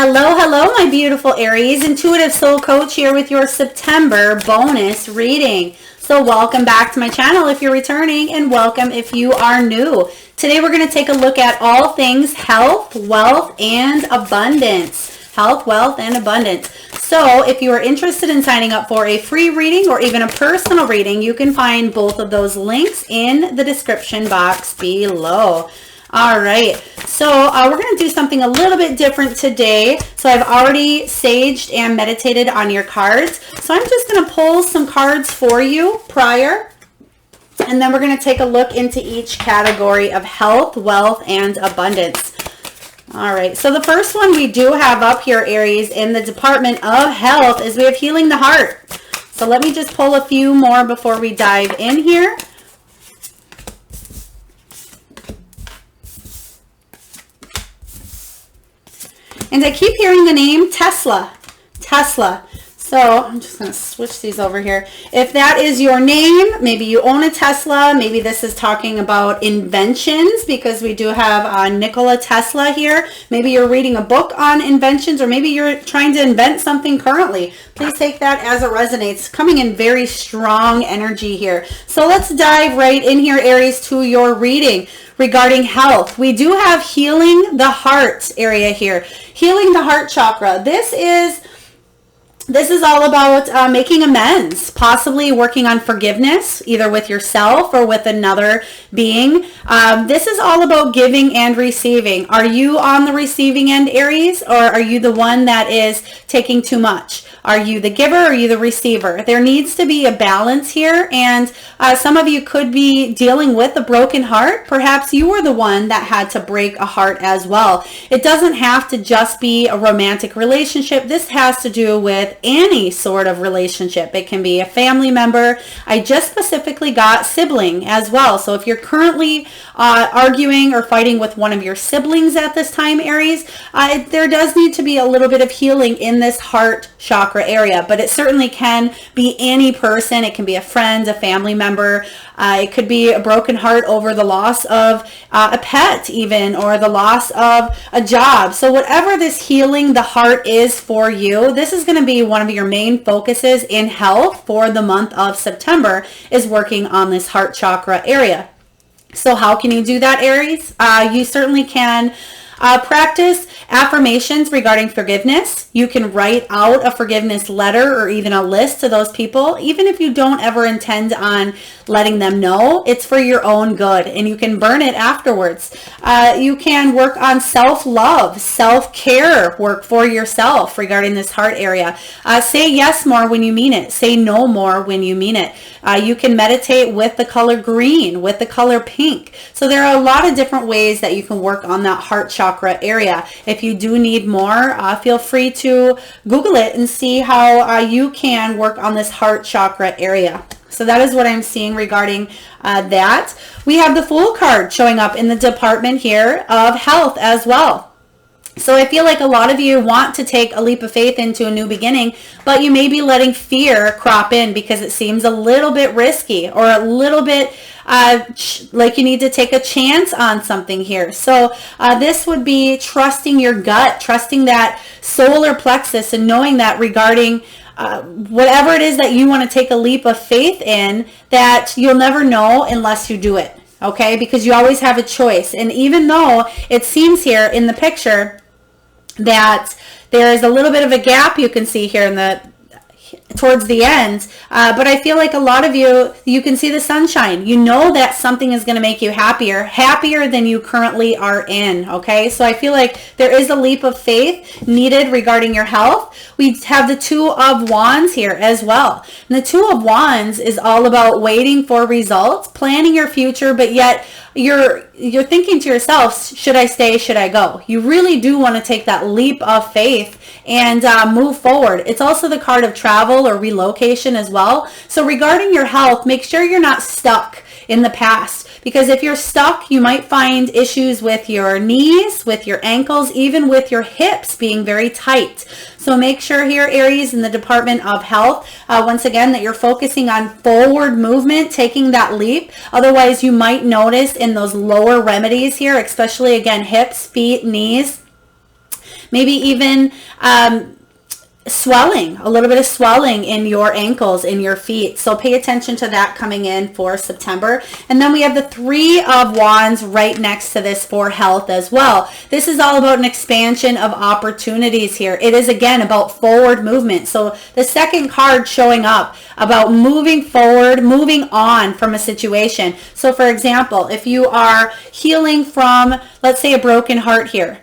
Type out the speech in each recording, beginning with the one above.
Hello, hello, my beautiful Aries. Intuitive Soul Coach here with your September bonus reading. So welcome back to my channel if you're returning, and welcome if you are new. Today we're going to take a look at all things health, wealth, and abundance. Health, wealth, and abundance. So if you are interested in signing up for a free reading or even a personal reading, you can find both of those links in the description box below. All right, so we're going to do something a little bit different today. So I've already saged and meditated on your cards. So I'm just going to pull some cards for you prior, and then we're going to take a look into each category of health, wealth, and abundance. All right, so the first one we do have up here, Aries, in the Department of Health is we have healing the heart. So let me just pull a few more before we dive in here. And I keep hearing the name Tesla. Tesla. So I'm just going to switch these over here. If that is your name, maybe you own a Tesla. Maybe this is talking about inventions, because we do have Nikola Tesla here. Maybe you're reading a book on inventions, or maybe you're trying to invent something currently. Please take that as it resonates. Coming in very strong energy here. So let's dive right in here, Aries, to your reading. Regarding health, we do have healing the heart area here. Healing the heart chakra. This is all about making amends, possibly working on forgiveness, either with yourself or with another being. This is all about giving and receiving. Are you on the receiving end, Aries, or are you the one that is taking too much? Are you the giver or are you the receiver? There needs to be a balance here, and some of you could be dealing with a broken heart. Perhaps you were the one that had to break a heart as well. It doesn't have to just be a romantic relationship. This has to do with any sort of relationship. It can be a family member. I just specifically got sibling as well. So if you're currently arguing or fighting with one of your siblings at this time, Aries, there does need to be a little bit of healing in this heart chakra area, but it certainly can be any person. It can be a friend, a family member. It could be a broken heart over the loss of a pet even, or the loss of a job. So whatever this healing the heart is for you, this is going to be one of your main focuses in health for the month of September, is working on this heart chakra area. So how can you do that, Aries? You certainly can practice affirmations regarding forgiveness. You can write out a forgiveness letter or even a list to those people. Even if you don't ever intend on letting them know, it's for your own good, and you can burn it afterwards. You can work on self-love, self-care, work for yourself regarding this heart area. Say yes more when you mean it. Say no more when you mean it. You can meditate with the color green, with the color pink. So there are a lot of different ways that you can work on that heart chakra area. If you do need more, feel free to Google it and see how you can work on this heart chakra area. So that is what I'm seeing regarding that. We have the Fool card showing up in the department here of health as well. So I feel like a lot of you want to take a leap of faith into a new beginning, but you may be letting fear crop in because it seems a little bit risky, or a little bit like you need to take a chance on something here. So this would be trusting your gut, trusting that solar plexus, and knowing that regarding whatever it is that you want to take a leap of faith in, that you'll never know unless you do it. Okay, because you always have a choice. And even though it seems here in the picture that there is a little bit of a gap, you can see here in the towards the end, but I feel like a lot of you can see the sunshine. You know that something is going to make you happier than you currently are in. Okay, so I feel like there is a leap of faith needed regarding your health. We have the Two of Wands here as well, and the Two of Wands is all about waiting for results, planning your future, but yet you're thinking to yourself, should I stay, should I go? You really do want to take that leap of faith and move forward. It's also the card of travel or relocation as well. So regarding your health, make sure you're not stuck in the past, because if you're stuck, you might find issues with your knees, with your ankles, even with your hips being very tight. So make sure here, Aries, in the Department of Health, once again, that you're focusing on forward movement, taking that leap. Otherwise, you might notice in those lower remedies here, especially, again, hips, feet, knees, maybe even swelling, a little bit of swelling in your ankles, in your feet. So pay attention to that coming in for September. And then we have the Three of Wands right next to this for health as well. This is all about an expansion of opportunities here. It is again about forward movement. So the second card showing up about moving forward, moving on from a situation. So for example, if you are healing from, let's say, a broken heart here,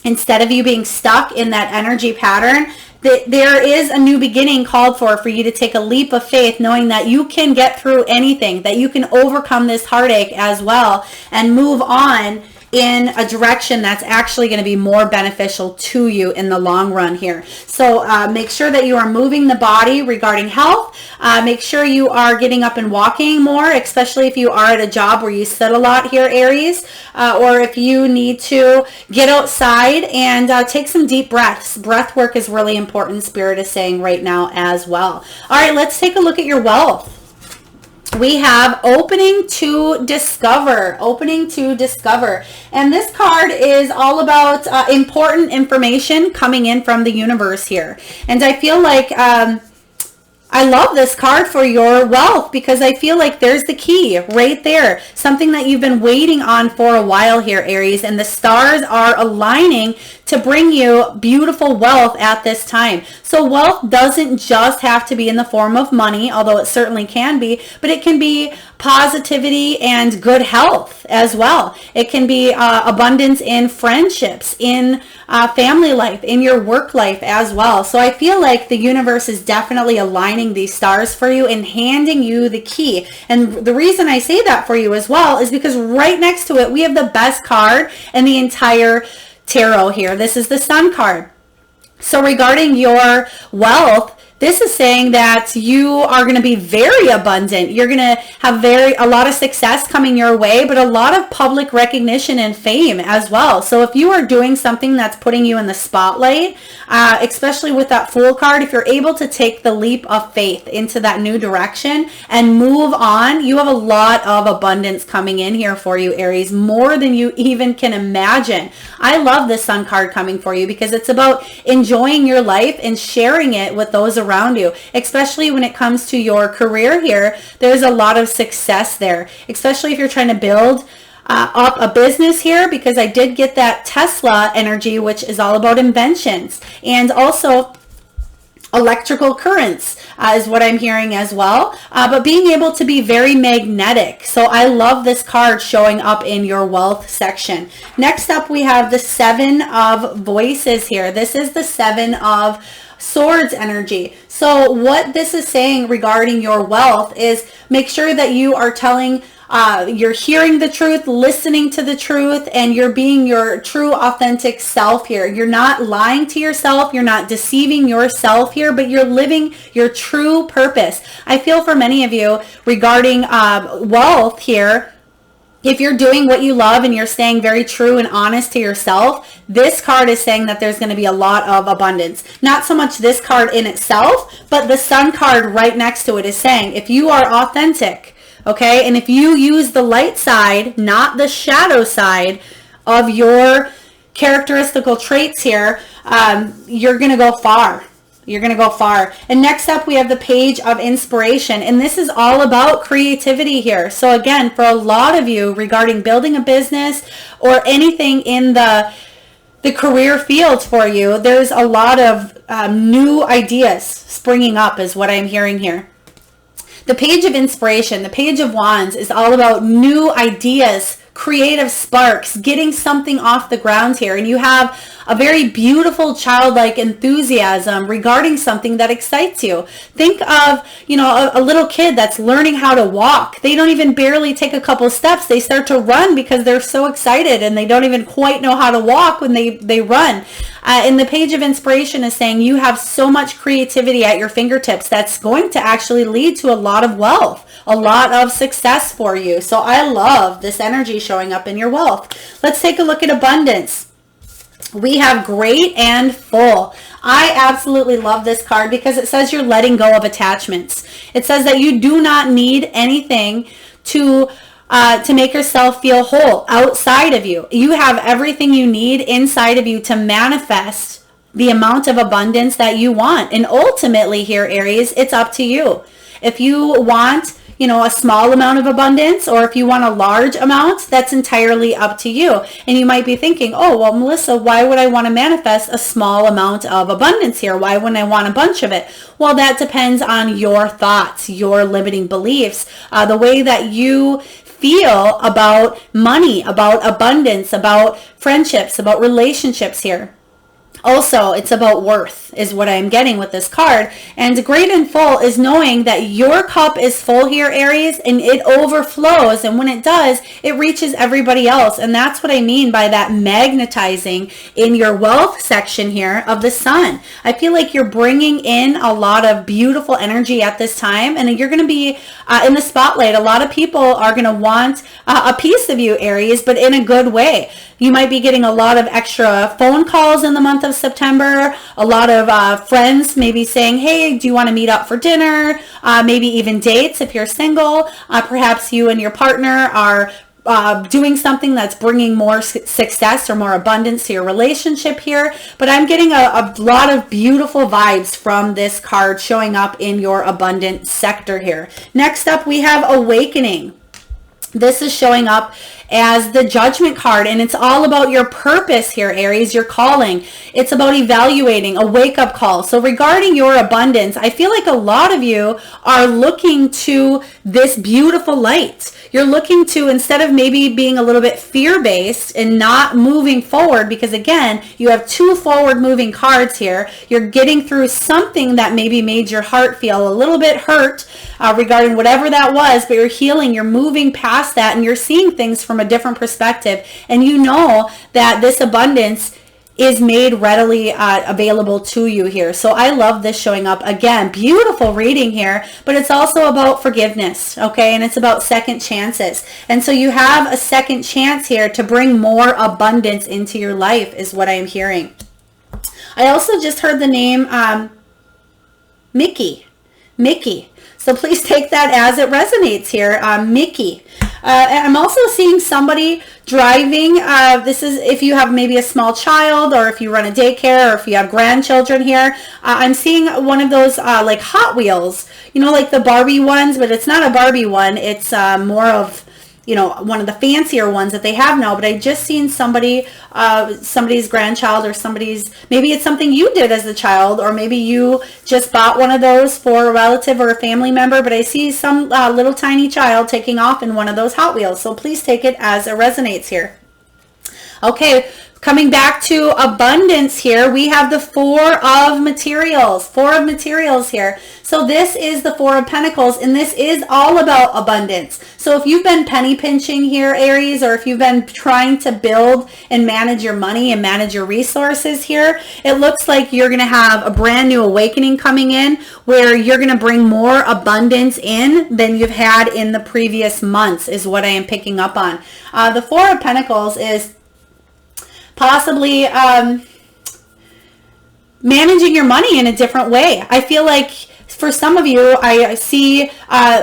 instead of you being stuck in that energy pattern, there is a new beginning called for you to take a leap of faith, knowing that you can get through anything, that you can overcome this heartache as well and move on in a direction that's actually going to be more beneficial to you in the long run here. So make sure that you are moving the body regarding health. Make sure you are getting up and walking more, especially if you are at a job where you sit a lot here, Aries, or if you need to get outside and take some deep breaths. Breath work is really important, Spirit is saying right now as well. All right, let's take a look at your wealth. We have opening to discover, and this card is all about important information coming in from the universe here. And I feel like I love this card for your wealth because I feel like there's the key right there, something that you've been waiting on for a while here, Aries, and the stars are aligning to bring you beautiful wealth at this time. So wealth doesn't just have to be in the form of money, although it certainly can be, but it can be positivity and good health as well. It can be abundance in friendships, in family life, in your work life as well. So I feel like the universe is definitely aligning these stars for you and handing you the key. And the reason I say that for you as well is because right next to it, we have the best card in the entire tarot here. This is the Sun card. So regarding your wealth, this is saying that you are going to be very abundant. You're going to have a lot of success coming your way, but a lot of public recognition and fame as well. So if you are doing something that's putting you in the spotlight, especially with that Fool card, if you're able to take the leap of faith into that new direction and move on, you have a lot of abundance coming in here for you, Aries, more than you even can imagine. I love this Sun card coming for you because it's about enjoying your life and sharing it with those around you, especially when it comes to your career here. There's a lot of success there, especially if you're trying to build up a business here, because I did get that Tesla energy, which is all about inventions, and also electrical currents is what I'm hearing as well, but being able to be very magnetic. So I love this card showing up in your wealth section. Next up, we have the Seven of Voices here. This is the Seven of Swords energy. So what this is saying regarding your wealth is make sure that you are you're hearing the truth, listening to the truth, and you're being your true authentic self here. You're not lying to yourself. You're not deceiving yourself here, but you're living your true purpose. I feel for many of you regarding wealth here, if you're doing what you love and you're staying very true and honest to yourself, this card is saying that there's going to be a lot of abundance. Not so much this card in itself, but the Sun card right next to it is saying if you are authentic, okay, and if you use the light side, not the shadow side of your characteristical traits here, you're going to go far. You're going to go far. And next up, we have the Page of Inspiration. And this is all about creativity here. So again, for a lot of you regarding building a business or anything in the career field for you, there's a lot of new ideas springing up is what I'm hearing here. The Page of Inspiration, the Page of Wands is all about new ideas, creative sparks, getting something off the ground here. And you have a very beautiful childlike enthusiasm regarding something that excites you. Think of, a little kid that's learning how to walk. They don't even barely take a couple steps. They start to run because they're so excited and they don't even quite know how to walk when they run. And the Page of Inspiration is saying you have so much creativity at your fingertips that's going to actually lead to a lot of wealth, a lot of success for you. So I love this energy showing up in your wealth. Let's take a look at abundance. We have Great and Full. I absolutely love this card because it says you're letting go of attachments. It says that you do not need anything to to make yourself feel whole outside of you. You have everything you need inside of you to manifest the amount of abundance that you want. And ultimately here, Aries, it's up to you. If you want, a small amount of abundance, or if you want a large amount, that's entirely up to you. And you might be thinking, oh, well, Melissa, why would I want to manifest a small amount of abundance here? Why wouldn't I want a bunch of it? Well, that depends on your thoughts, your limiting beliefs, the way that you feel about money, about abundance, about friendships, about relationships here. Also, it's about worth is what I'm getting with this card. And great and full is knowing that your cup is full here, Aries, and it overflows. And when it does, it reaches everybody else. And that's what I mean by that magnetizing in your wealth section here of the sun. I feel like you're bringing in a lot of beautiful energy at this time, and you're going to be in the spotlight. A lot of people are going to want a piece of you, Aries, but in a good way. You might be getting a lot of extra phone calls in the month of September, a lot of friends maybe saying, hey, do you want to meet up for dinner? Maybe even dates if you're single. Perhaps you and your partner are doing something that's bringing more success or more abundance to your relationship here. But I'm getting a lot of beautiful vibes from this card showing up in your abundant sector here. Next up, we have Awakening. This is showing up as the Judgment card, and it's all about your purpose here, Aries, your calling. It's about evaluating, a wake-up call. So regarding your abundance, I feel like a lot of you are looking to this beautiful light. You're looking to, instead of maybe being a little bit fear-based and not moving forward, because again, you have two forward-moving cards here. You're getting through something that maybe made your heart feel a little bit hurt regarding whatever that was, but you're healing, you're moving past that, and you're seeing things from a different perspective. And you know that this abundance is made readily available to you here. So I love this showing up. Again, beautiful reading here, but it's also about forgiveness, okay? And it's about second chances. And so you have a second chance here to bring more abundance into your life is what I am hearing. I also just heard the name Mickey. So please take that as it resonates here, Mickey. And I'm also seeing somebody driving. This is if you have maybe a small child, or if you run a daycare, or if you have grandchildren here. I'm seeing one of those like Hot Wheels, like the Barbie ones, but it's not a Barbie one. It's more of, one of the fancier ones that they have now. But I just seen somebody's grandchild, or maybe it's something you did as a child, or maybe you just bought one of those for a relative or a family member. But I see some little tiny child taking off in one of those Hot Wheels. So please take it as it resonates here. Okay, coming back to abundance here, we have the Four of Materials here. So this is the Four of Pentacles, and this is all about abundance. So if you've been penny pinching here, Aries, or if you've been trying to build and manage your money and manage your resources here, it looks like you're going to have a brand new awakening coming in, where you're going to bring more abundance in than you've had in the previous months, is what I am picking up on. The Four of Pentacles is possibly managing your money in a different way. I feel like for some of you, I see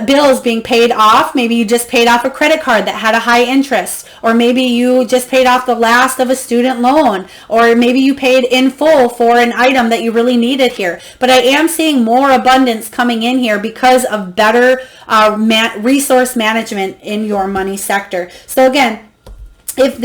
bills being paid off. Maybe you just paid off a credit card that had a high interest, or maybe you just paid off the last of a student loan, or maybe you paid in full for an item that you really needed here. But I am seeing more abundance coming in here because of better resource management in your money sector. So again, if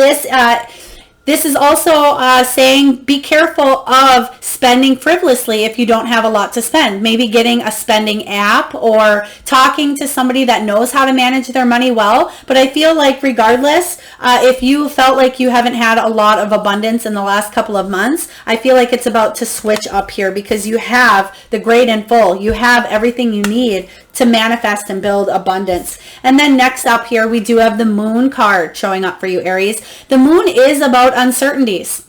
this is also saying be careful of spending frivolously if you don't have a lot to spend. Maybe getting a spending app, or talking to somebody that knows how to manage their money well. But I feel like regardless, if you felt like you haven't had a lot of abundance in the last couple of months, I feel like it's about to switch up here, because you have the Great and Full. You have everything you need to manifest and build abundance. And then next up here, we do have the Moon card showing up for you, Aries. The Moon is about uncertainties.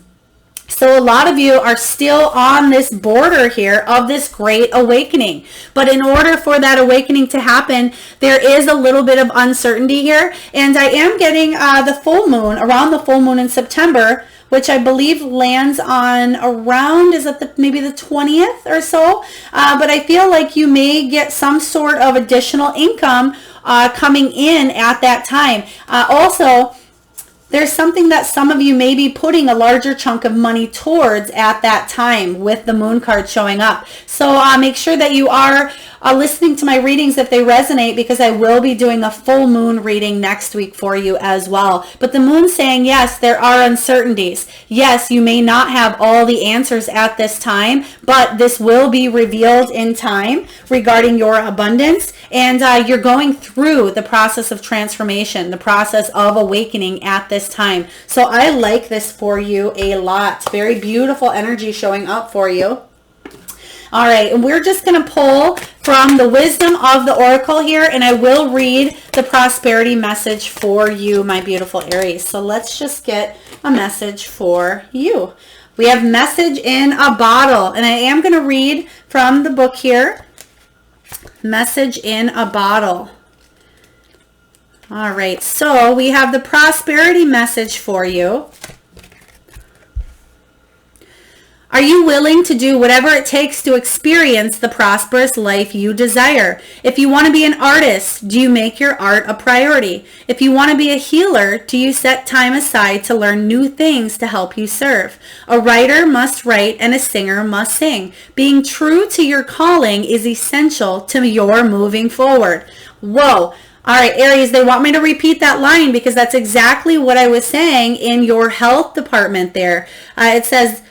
So a lot of you are still on this border here of this great awakening. But in order for that awakening to happen, there is a little bit of uncertainty here. And I am getting the full moon, around the full moon in September, which I believe lands on around, is it maybe the 20th or so? But I feel like you may get some sort of additional income coming in at that time. Also, there's something that some of you may be putting a larger chunk of money towards at that time with the moon card showing up. So make sure that you are listening to my readings if they resonate, because I will be doing a full moon reading next week for you as well. But the moon's saying, yes, there are uncertainties. Yes, you may not have all the answers at this time, but this will be revealed in time regarding your abundance. And you're going through the process of transformation, the process of awakening at this time. So I like this for you a lot. Very beautiful energy showing up for you. All right, and we're just going to pull from the wisdom of the oracle here, and I will read the prosperity message for you, my beautiful Aries. So let's just get a message for you. We have message in a bottle, and I am going to read from the book here. Message in a bottle. All right, so we have the prosperity message for you. Are you willing to do whatever it takes to experience the prosperous life you desire? If you want to be an artist, do you make your art a priority? If you want to be a healer, do you set time aside to learn new things to help you serve? A writer must write and a singer must sing. Being true to your calling is essential to your moving forward. Whoa. All right, Aries, they want me to repeat that line because that's exactly what I was saying in your health department there. It says,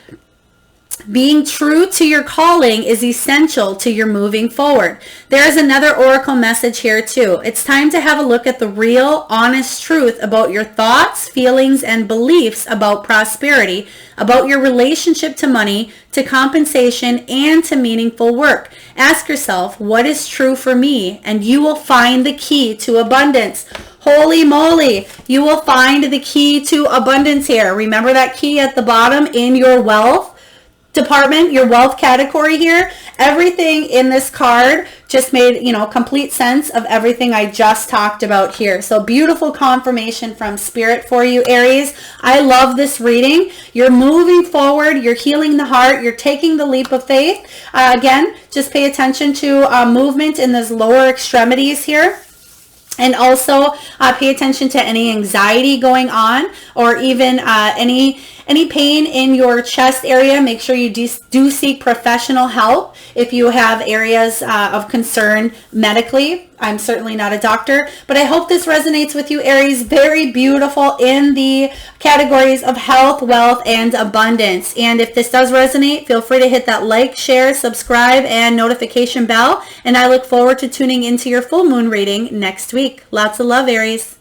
being true to your calling is essential to your moving forward. There is another oracle message here too. It's time to have a look at the real, honest truth about your thoughts, feelings, and beliefs about prosperity, about your relationship to money, to compensation, and to meaningful work. Ask yourself, what is true for me? And you will find the key to abundance. Holy moly, you will find the key to abundance here. Remember that key at the bottom in your wealth department, your wealth category here. Everything in this card just made, complete sense of everything I just talked about here. So beautiful confirmation from Spirit for you, Aries. I love this reading. You're moving forward. You're healing the heart. You're taking the leap of faith. Again, just pay attention to movement in those lower extremities here. And also pay attention to any anxiety going on, or even any pain in your chest area. Make sure you do seek professional help if you have areas of concern medically. I'm certainly not a doctor, but I hope this resonates with you, Aries. Very beautiful in the categories of health, wealth, and abundance. And if this does resonate, feel free to hit that like, share, subscribe, and notification bell. And I look forward to tuning into your full moon reading next week. Lots of love, Aries.